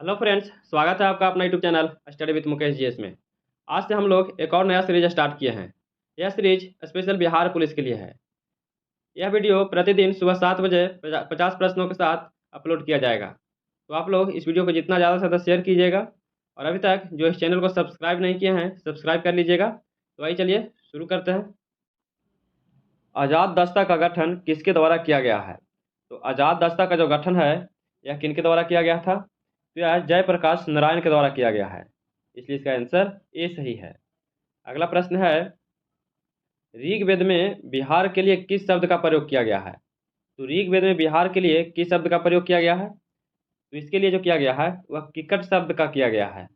Hello friends, स्वागत है आपका अपना YouTube channel study with Mukesh GS में। आज से हम लोग एक और नया सीरीज स्टार्ट किए हैं। यह सीरीज स्पेशल बिहार पुलिस के लिए है। यह वीडियो प्रतिदिन सुबह 7 बजे 50 प्रश्नों के साथ अपलोड किया जाएगा। तो आप लोग इस वीडियो को जितना ज़्यादा से ज़्यादा शेयर कीजिएगा और अभी तक जो इस चैनल को सब्सक्राइब नहीं किए हैं सब्सक्राइब कर लीजिएगा। तो आइए चलिए शुरू करते हैं। आज़ाद दस्ता का गठन किसके द्वारा किया गया है? तो आज़ाद दस्ता का जो गठन है यह किनके द्वारा किया गया था? तो यह जयप्रकाश नारायण के द्वारा किया गया है, इसलिए इसका आंसर ए सही है। अगला प्रश्न है, ऋग्वेद में बिहार के लिए किस शब्द का प्रयोग किया गया है? तो ऋग्वेद में बिहार के लिए किस शब्द का प्रयोग किया गया है? तो इसके लिए जो किया गया है वह किकट शब्द का किया गया है,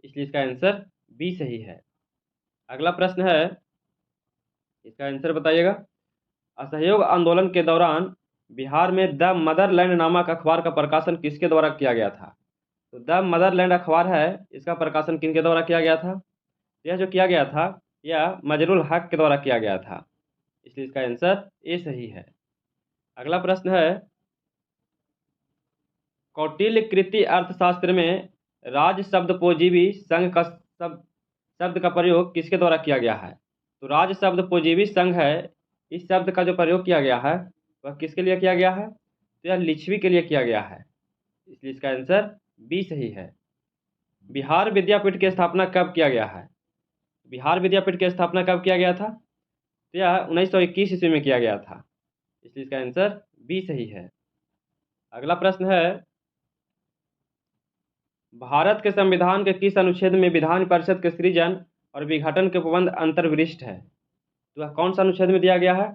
इसलिए इसका आंसर बी सही है। अगला प्रश्न है, इसका आंसर बताइएगा। असहयोग आंदोलन के दौरान बिहार में द मदरलैंड नामक अखबार का प्रकाशन किसके द्वारा किया गया था? तो द मदरलैंड अखबार है, इसका प्रकाशन किनके द्वारा किया गया था? यह जो किया गया था यह मजरुल हक के द्वारा किया गया था, इसलिए इसका आंसर ए सही है। अगला प्रश्न है, कौटिल्य कृति अर्थशास्त्र में राज शब्दपोजीवी संघ का शब्द का प्रयोग किसके द्वारा किया गया है? तो राज शब्दपोजीवी संघ है, इस शब्द का जो प्रयोग किया गया है वह किसके लिए किया गया है? तो यह लिच्छवी के लिए किया गया है, इसलिए इसका आंसर बी सही है। बिहार विद्यापीठ की स्थापना कब किया गया है? बिहार विद्यापीठ की स्थापना कब किया गया था? तो यह 1921 ईस्वी में किया गया था, इसलिए इसका आंसर बी सही है। अगला प्रश्न है, भारत के संविधान के किस अनुच्छेद में विधान परिषद के सृजन और विघटन के प्रबंध अंतर्विष्ट है? तो वह कौन सा अनुच्छेद में दिया गया है?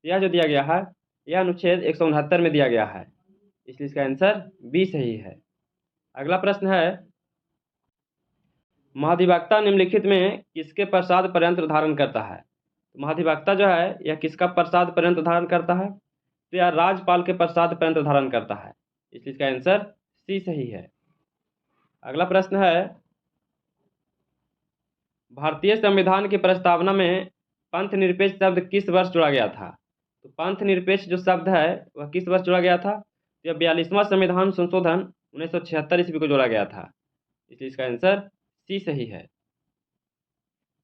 यह जो दिया गया है यह अनुच्छेद 169 में दिया गया है, इसलिए इसका आंसर बी सही है। अगला प्रश्न है, महाधिवक्ता निम्नलिखित में किसके पश्चात पर्यंत धारण करता है? तो महाधिवक्ता जो है यह किसका पश्चात पर्यंत धारण करता है? तो यह राज्यपाल के पश्चात पर्यंत धारण करता है, इसलिए इसका आंसर सी सही है। अगला प्रश्न है, भारतीय संविधान की प्रस्तावना में पंथ निरपेक्ष शब्द किस वर्ष जोड़ा गया था? तो पंथ निरपेक्ष जो शब्द है वह किस वर्ष जोड़ा गया था? तो यह 42वां संविधान संशोधन 1976 ईस्वी को जोड़ा गया था, इसलिए इसका आंसर सी सही है।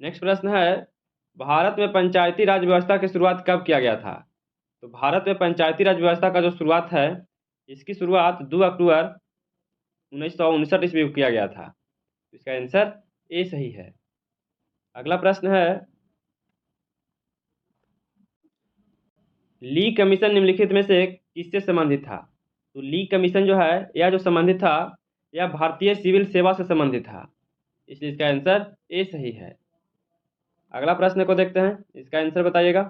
नेक्स्ट प्रश्न है, भारत में पंचायती राज व्यवस्था की शुरुआत कब किया गया था? तो भारत में पंचायती राज व्यवस्था का जो शुरुआत है इसकी शुरुआत 2 अक्टूबर 1959 ईस्वी को किया गया था, इसका आंसर ए सही है। अगला प्रश्न है, ली कमीशन निम्नलिखित में से किससे संबंधित था? तो ली कमीशन जो है यह जो संबंधित था यह भारतीय सिविल सेवा से संबंधित था, इसलिए इसका आंसर ए सही है। अगला प्रश्न को देखते हैं, इसका आंसर बताइएगा।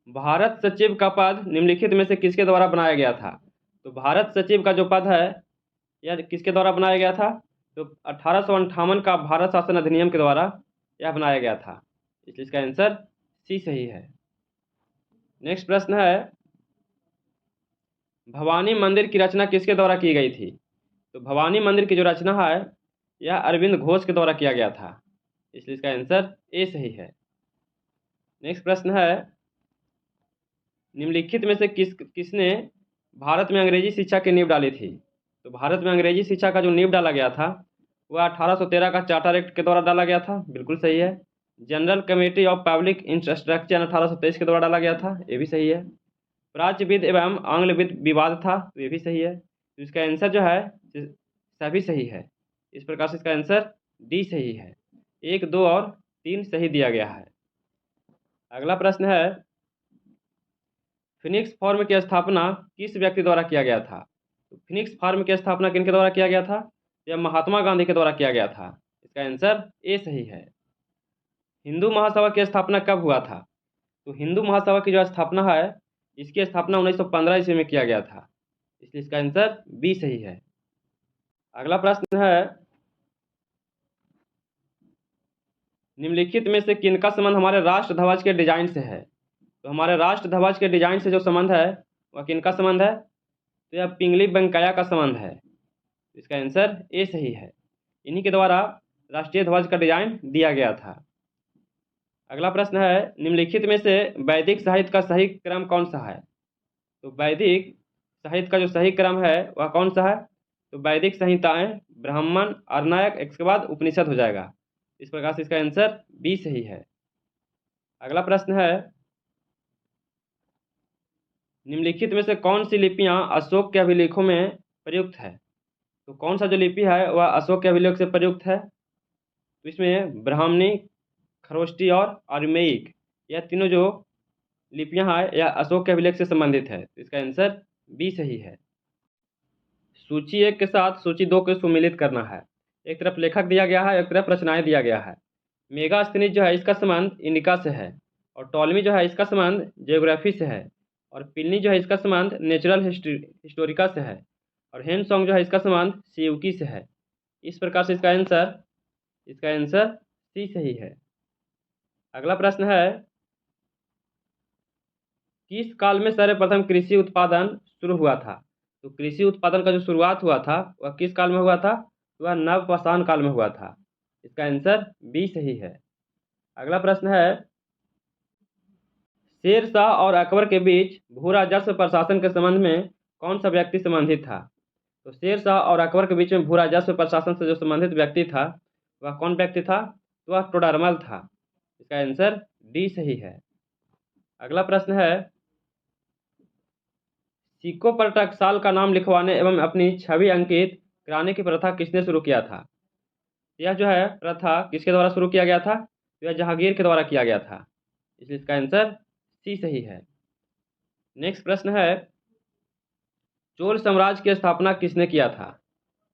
भारत सचिव का पद निम्नलिखित में से किसके द्वारा बनाया गया था? तो भारत सचिव का जो पद है यह किसके द्वारा बनाया गया था? तो 1858 का भारत शासन अधिनियम के द्वारा यह बनाया गया था, इसलिए इसका आंसर सी सही है। नेक्स्ट प्रश्न है, भवानी मंदिर की रचना किसके द्वारा की गई थी? तो भवानी मंदिर की जो रचना है यह अरविंद घोष के द्वारा किया गया था, इसलिए इसका आंसर ए सही है। नेक्स्ट प्रश्न है, निम्नलिखित में से किसने भारत में अंग्रेजी शिक्षा की नींव डाली थी? तो भारत में अंग्रेजी शिक्षा का जो नींव डाला गया था वह 1813 का चार्टर एक्ट के द्वारा डाला गया था, बिल्कुल सही है। General committee of public infrastructure 1823 के द्वारा डाला गया था, ये भी सही है। प्राच्यविद एवं आंग्लविद विवाद था, तो ये भी सही है। तो इसका आंसर जो है सभी सही है, इस प्रकार से इसका आंसर डी सही है। 1, 2 और 3 सही दिया गया है। अगला प्रश्न है, फिनिक्स फॉर्म की स्थापना किस व्यक्ति द्वारा किया गया था? तो फिनिक्स फॉर्म की स्थापना किनके द्वारा किया गया था? यह महात्मा गांधी के द्वारा किया गया था, इसका आंसर ए सही है। हिंदू महासभा की स्थापना कब हुआ था? तो हिंदू महासभा की जो स्थापना है इसकी स्थापना 1915 ईस्वी में किया गया था, इसलिए इसका आंसर बी सही है। अगला प्रश्न है, निम्नलिखित में से किनका संबंध हमारे राष्ट्र ध्वज के डिजाइन से है? तो हमारे राष्ट्र ध्वज के डिजाइन से जो संबंध है वह किनका संबंध है? तो यह पिंगली वेंकैया का संबंध है, इसका आंसर ए सही है। इन्हीं के द्वारा राष्ट्रीय ध्वज का डिजाइन दिया गया था। अगला प्रश्न है, निम्नलिखित में से वैदिक साहित्य का सही क्रम कौन सा है? तो वैदिक साहित्य का जो सही क्रम है वह कौन सा है? तो वैदिक संहिताएं, ब्राह्मण, आरण्यक, इसके बाद उपनिषद हो जाएगा। इस प्रकार से इसका आंसर बी सही है। अगला प्रश्न है, निम्नलिखित में से कौन सी लिपियां अशोक के अभिलेखों में प्रयुक्त है? तो कौन सा जो लिपि है वह अशोक के अभिलेख से प्रयुक्त है? तो इसमें ब्राह्मणी, खरोष्टी और आर्मेयिक, यह तीनों जो लिपियां हैं यह अशोक के अभिलेख से संबंधित है। तो इसका आंसर बी सही है। सूची 1 के साथ सूची 2 को सुमिलित करना है। एक तरफ लेखक दिया गया है, एक तरफ रचनाएं दिया गया है। मेगास्थनीज जो है इसका संबंध इंडिका से है, और टॉलमी जो है इसका संबंध जियोग्राफी से है, और प्लिनी जो है इसका संबंध नेचुरल हिस्टोरिका से है, और हेनसोंग जो है इसका संबंध सियूकी से है। इस प्रकार से इसका आंसर सी सही है। अगला प्रश्न है, किस काल में सर्वप्रथम कृषि उत्पादन शुरू हुआ था? तो कृषि उत्पादन का जो शुरुआत हुआ था वह किस काल में हुआ था? वह नवपाषाण काल में हुआ था। इसका आंसर बी सही है। अगला प्रश्न है, शेर शाह और अकबर के बीच भू राजस्व प्रशासन के संबंध में कौन सा व्यक्ति संबंधित था? तो शेर शाह और अकबर के बीच में भू राजस्व प्रशासन से जो संबंधित व्यक्ति था वह कौन व्यक्ति था? तो वह टोडरमल था। इसका आंसर डी सही है। अगला प्रश्न है, सिक्कों पर टकसाल का नाम लिखवाने एवं अपनी छवि अंकित कराने की प्रथा किसने शुरू किया था? यह जो है प्रथा किसके द्वारा शुरू किया गया था? यह जहांगीर के द्वारा किया गया था। इसलिए इसका आंसर सी सही है। नेक्स्ट प्रश्न है, चोल साम्राज्य की स्थापना किसने किया था?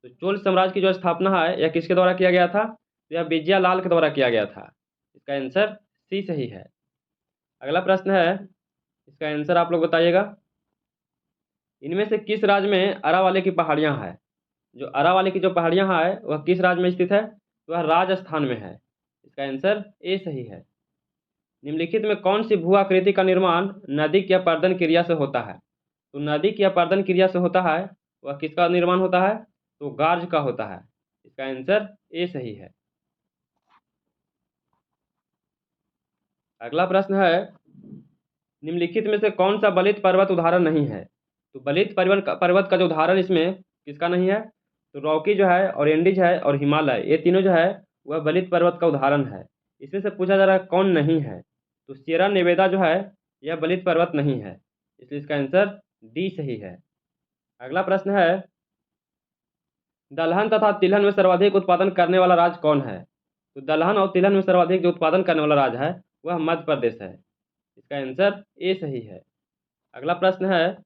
तो चोल साम्राज्य की जो स्थापना है यह किसके द्वारा किया गया था? तो यह विजयालाल के द्वारा किया गया था। इसका आंसर सी सही है। अगला प्रश्न है, इसका आंसर आप लोग बताइएगा। इनमें से किस राज्य में अरावली की पहाड़ियां हैं? जो अरावली की जो पहाड़ियां हैं वह किस राज्य में स्थित है? वह राजस्थान में है। इसका आंसर ए सही है। निम्नलिखित में कौन सी भू आकृति का निर्माण नदी की अपर्दन क्रिया से होता है? तो नदी की अपर्दन क्रिया से होता है वह किसका निर्माण होता है? तो गार्ज का होता है। इसका आंसर ए सही है। अगला प्रश्न है, निम्नलिखित में से कौन सा बलित पर्वत उदाहरण नहीं है? तो बलित पर्वत का जो उदाहरण इसमें किसका नहीं है? तो रॉकी जो है और एंडीज है और हिमालय, ये तीनों जो है वह बलित पर्वत का उदाहरण है। इसमें से पूछा जा रहा है कौन नहीं है? तो सियरा नेवेदा जो है यह बलित पर्वत नहीं है। इसलिए इसका आंसर डी सही है। अगला प्रश्न है, दलहन तथा तिलहन में सर्वाधिक उत्पादन करने वाला राज्य कौन है? तो दलहन और तिलहन में सर्वाधिक जो उत्पादन करने वाला राज्य है वह मध्य प्रदेश है। इसका आंसर ए सही है। अगला प्रश्न है,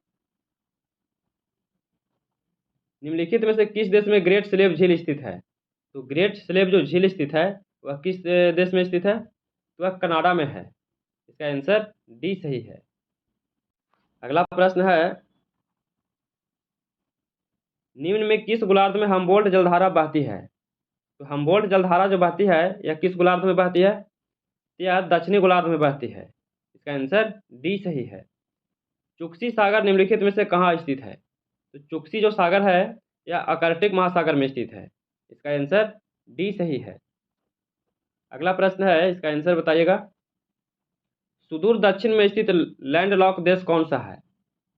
निम्नलिखित में से किस देश में ग्रेट स्लेव झील स्थित है? तो ग्रेट स्लेव जो झील स्थित है वह किस देश में स्थित है? तो वह कनाडा में है। इसका आंसर डी सही है। अगला प्रश्न है, निम्न में किस गोलार्ध में हम्बोल्ट जलधारा बहती है? तो हम्बोल्ट जलधारा जो बहती है यह किस गोलार्ध में बहती है? यह दक्षिणी गोलार्ध में बहती है। इसका आंसर डी सही है। चुक्सी सागर निम्नलिखित में से कहाँ स्थित है? तो चुक्सी जो सागर है यह आर्कटिक महासागर में स्थित है। इसका आंसर डी सही है। अगला प्रश्न है, इसका आंसर बताइएगा। सुदूर दक्षिण में स्थित लैंडलॉक देश कौन सा है?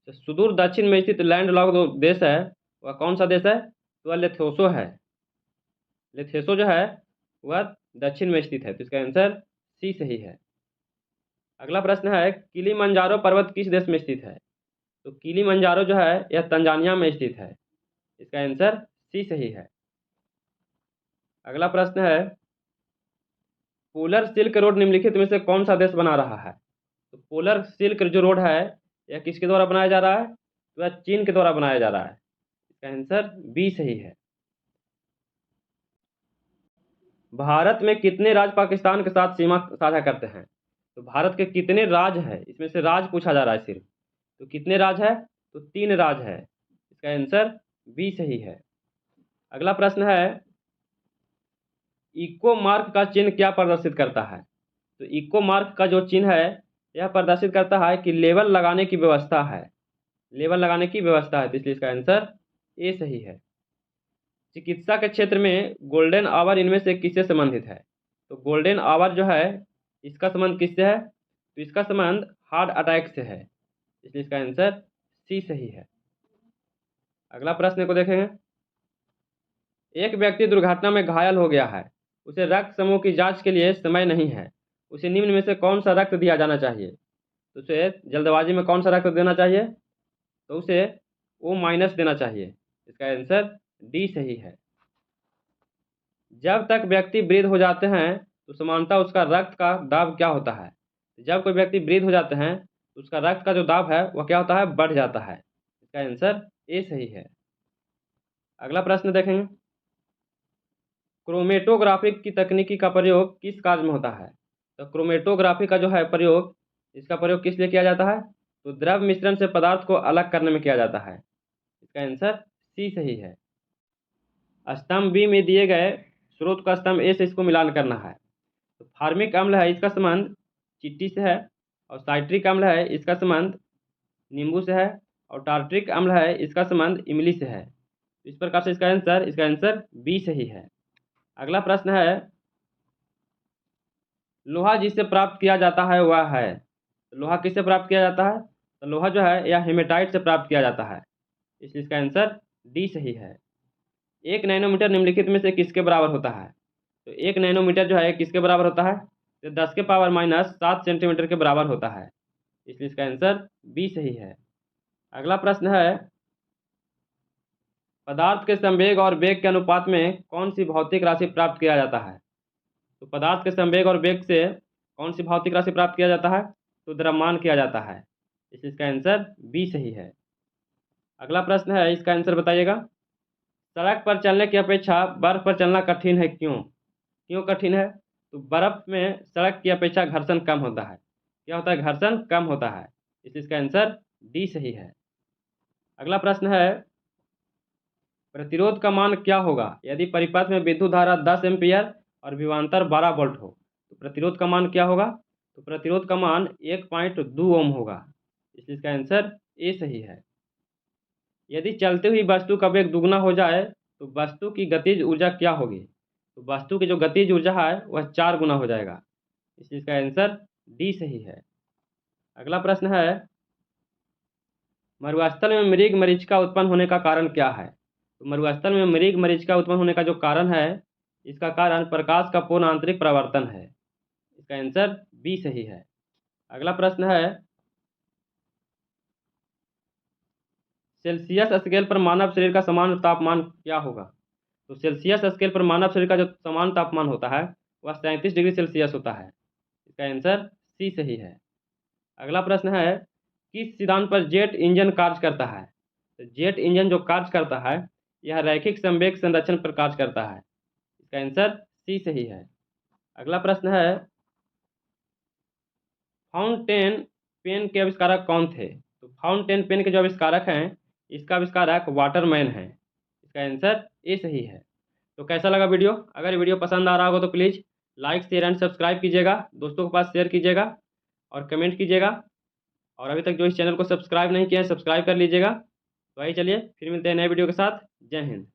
तो सुदूर दक्षिण में स्थित लैंडलॉक जो देश है वह कौन सा देश है? तो वह लेथोसो है। लेथेसो जो है वह दक्षिण में स्थित है। तो इसका आंसर सी सही है। अगला प्रश्न है, किलिमंजारो पर्वत किस देश में स्थित है? तो किलिमंजारो जो है यह तंजानिया में स्थित है। इसका आंसर सी सही है। अगला प्रश्न है, पोलर सिल्क रोड निम्नलिखित में से कौन सा देश बना रहा है? तो पोलर सिल्क जो रोड है यह किसके द्वारा बनाया जा रहा है? तो यह चीन के द्वारा बनाया जा रहा है। इसका आंसर बी सही है। भारत में कितने राज्य पाकिस्तान के साथ सीमा साझा करते हैं? तो भारत के कितने राज्य है, इसमें से राज्य पूछा जा रहा है सिर्फ। तो कितने राज्य है? तो 3 राज्य है। इसका आंसर बी सही है। अगला प्रश्न है, इको मार्क का चिन्ह क्या प्रदर्शित करता है? तो इको मार्क का जो चिन्ह है यह प्रदर्शित करता है कि लेबल लगाने की व्यवस्था है। लेबल लगाने की व्यवस्था है। तो इसलिए इसका आंसर ए सही है। चिकित्सा के क्षेत्र में गोल्डन आवर इनमें से किससे संबंधित है? तो गोल्डन आवर जो है इसका संबंध किससे है? तो इसका संबंध हार्ट अटैक से है। इसलिए इसका आंसर सी सही है। अगला प्रश्न को देखेंगे। एक व्यक्ति दुर्घटना में घायल हो गया है, उसे रक्त समूह की जांच के लिए समय नहीं है, उसे निम्न में से कौन सा रक्त दिया जाना चाहिए? तो उसे जल्दबाजी में कौन सा रक्त देना चाहिए? तो उसे O- देना चाहिए। इसका आंसर डी सही है। जब तक व्यक्ति वृद्ध हो जाते हैं तो सामान्यतः उसका रक्त का दाब क्या होता है? जब कोई व्यक्ति वृद्ध हो जाते हैं तो उसका रक्त का जो दाब है वह क्या होता है? बढ़ जाता है। इसका आंसर ए सही है। अगला प्रश्न देखेंगे, क्रोमेटोग्राफी की तकनीकी का प्रयोग किस कार्य में होता है? तो क्रोमेटोग्राफी का जो है प्रयोग, इसका प्रयोग किस लिए किया जाता है? तो द्रव मिश्रण से पदार्थ को अलग करने में किया जाता है। इसका आंसर सी सही है। स्तंभ बी में दिए गए स्रोत का स्तंभ ए से इसको मिलान करना है। तो फार्मिक अम्ल है, इसका संबंध चींटी से है, और साइट्रिक अम्ल है, इसका संबंध नींबू से है, और टार्ट्रिक अम्ल है, इसका संबंध इमली से है। इस प्रकार से इसका आंसर बी सही है। अगला प्रश्न है, लोहा जिससे प्राप्त किया जाता है वह है? तो लोहा किससे प्राप्त किया जाता है? तो लोहा जो है यह हेमेटाइट से प्राप्त किया जाता है, इसलिए इसका आंसर डी सही है। 1 नैनोमीटर निम्नलिखित में से किसके बराबर होता है? तो 1 नैनोमीटर जो है किसके बराबर होता है? तो 10⁻⁻7 सेंटीमीटर के बराबर होता है, इसलिए इसका आंसर बी सही है। अगला प्रश्न है, पदार्थ के संवेग और वेग के अनुपात में कौन सी भौतिक राशि प्राप्त किया जाता है? तो पदार्थ के संवेग और वेग से कौन सी भौतिक राशि प्राप्त किया जाता है? तो द्रव्यमान किया जाता है, इसलिए इसका आंसर बी सही है। अगला प्रश्न है, इसका आंसर बताइएगा। सड़क पर चलने की अपेक्षा बर्फ पर चलना कठिन है, क्यों? क्यों कठिन है? तो बर्फ में सड़क की अपेक्षा घर्षण कम होता है। क्या होता है? घर्षण कम होता है, इसलिए इसका आंसर डी सही है। अगला प्रश्न है, प्रतिरोध का मान क्या होगा यदि परिपथ में विद्युत धारा 10 एम्पीयर और विभवांतर 12 वोल्ट हो? तो प्रतिरोध का मान क्या होगा? तो प्रतिरोध का मान 1.2 ओम होगा, इसलिए इसका आंसर ए सही है। यदि चलती हुई वस्तु का वेग दुगना हो जाए तो वस्तु की गतिज ऊर्जा क्या होगी? तो वस्तु की जो गतिज ऊर्जा है वह 4 गुना हो जाएगा, इसलिए इसका आंसर डी सही है। अगला प्रश्न है, मरुस्थल में मृग मरीचिका उत्पन्न होने का कारण क्या है? तो मरुस्थल में मृग मरीचिका उत्पन्न होने का जो कारण है, इसका कारण प्रकाश का पूर्ण आंतरिक परावर्तन है, इसका आंसर बी सही है। अगला प्रश्न है, सेल्सियस स्केल पर मानव शरीर का सामान्य तापमान क्या होगा? तो सेल्सियस स्केल पर मानव शरीर का जो सामान्य तापमान होता है वह 37 डिग्री सेल्सियस होता है, इसका आंसर सी सही है। अगला प्रश्न है, किस सिद्धांत पर जेट इंजन कार्य करता है? तो जेट इंजन जो कार्य करता है यह रैखिक संवेग संरक्षण पर कार्य करता है, इसका आंसर सी सही है। अगला प्रश्न है, फाउंटेन पेन के आविष्कारक कौन थे? तो फाउंटेन पेन के जो आविष्कारक हैं, इसका आविष्कारक वाटरमैन है, इसका आंसर ए सही है। तो कैसा लगा वीडियो? अगर वीडियो पसंद आ रहा होगा तो please like share and subscribe कीजिएगा, दोस्तों के पास शेयर कीजिएगा और कमेंट कीजिएगा। और अभी तक जो इस चैनल को सब्सक्राइब नहीं किया है सब्सक्राइब कर लीजिएगा। तो आइए चलिए फिर मिलते हैं नए वीडियो के साथ। जय हिंद।